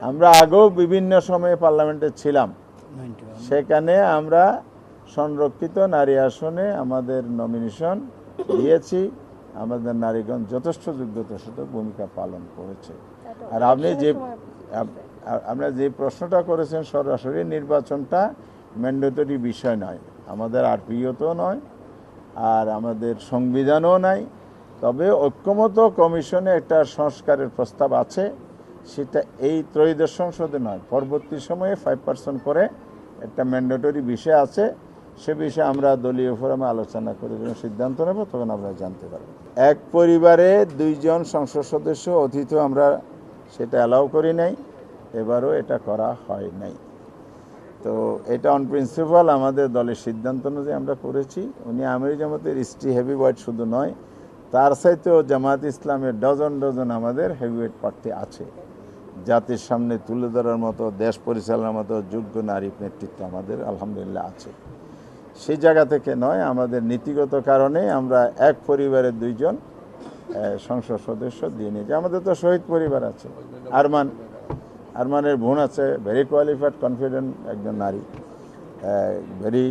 আমরা আগেও বিভিন্ন সময়ে পার্লামেন্টে ছিলাম, সেখানে আমরা সংরক্ষিত নারী আসনে আমাদের নমিনেশন দিয়েছি। আমাদের নারীগণ যথেষ্ট যোগ্যতার সাথে ভূমিকা পালন করেছে। আর আপনারা যে প্রশ্নটা করেছেন, সরাসরি নির্বাচনটা ম্যান্ডেটরি বিষয় নয়, আমাদের আরপিওতেও নয়, আর আমাদের সংবিধানও নাই। তবে ঐক্যমত কমিশনে একটা সংস্কারের প্রস্তাব আছে, সেটা এই ত্রয়োদশ সংসদে নয়, পরবর্তী সময়ে 5% করে একটা ম্যান্ডেটরি বিষয় আছে। সে বিষয়ে আমরা দলীয় ফোরামে আলোচনা করে যখন সিদ্ধান্ত নেব তখন আমরা জানতে পারব। এক পরিবারে 2 জন সংসদ সদস্য অতিথি আমরা সেটা অ্যালাউ করি নাই, এবারও এটা করা হয় নাই। তো এটা অন প্রিন্সিপাল আমাদের দলের সিদ্ধান্ত অনুযায়ী আমরা করেছি। উনি আমিরি জামাতের স্ত্রী হেভিওয়েট শুধু নয়, তার সাথেও জামাত ইসলামের ডজন ডজন আমাদের হেভিওয়েট প্রার্থী আছে। জাতির সামনে তুলে ধরার মতো, দেশ পরিচালনার মতো যোগ্য নারী নেতৃত্ব আমাদের আলহামদুলিল্লাহ আছে। সেই জায়গা থেকে নয়, আমাদের নীতিগত কারণে আমরা এক পরিবারের 2 জন সংসদ সদস্য দিয়ে নিয়েছি। আমাদের তো শহীদ পরিবার আছে, আরমানের বোন আছে, ভেরি কোয়ালিফাইড কনফিডেন্ট একজন নারী, ভেরি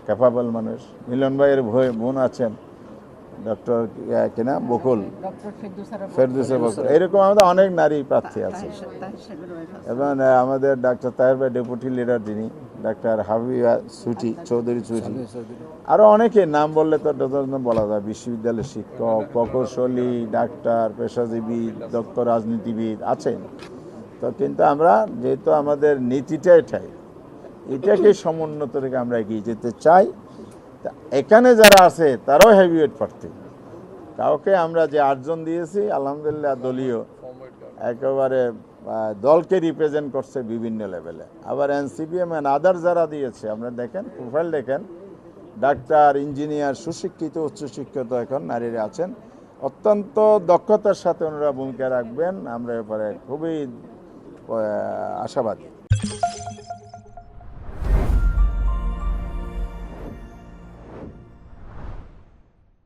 ক্যাপাবল মানুষ। মিলন ভাইয়ের বোন আছেন ডক্টর কিনা বকুল, ফেরদৌসা বকুল, এরকম আমাদের অনেক নারী প্রার্থী আছে। এবং আমাদের ডাক্তার তাহের ভাই ডেপুটি লিডার, যিনি ডাক্তার হাবিবা চৌধুরী, আরও অনেকে নাম বললে তো ডজন বলা যায়। বিশ্ববিদ্যালয়ের শিক্ষক, প্রকৌশলী, ডাক্তার, পেশাজীবী, দক্ষ রাজনীতিবিদ আছেন। তো কিন্তু আমরা যেহেতু আমাদের নীতিটা এটাকে সমুন্নত রেখে আমরা এগিয়ে যেতে চাই। তা এখানে যারা আছে তারাও হেভিওয়েট প্রার্থী। কাউকে আমরা যে 8 জন দিয়েছি আলহামদুলিল্লাহ দলীয় একেবারে দলকে রিপ্রেজেন্ট করছে বিভিন্ন লেভেলে। আবার এনসিপিএম এন্ড আদার যারা দিয়েছে, আপনারা দেখেন, প্রোফাইল দেখেন, ডাক্তার, ইঞ্জিনিয়ার, সুশিক্ষিত, উচ্চশিক্ষিত এখন নারীরা আছেন। অত্যন্ত দক্ষতার সাথে ওনারা ভূমিকা রাখবেন, আমরা এবারে খুবই আশাবাদী।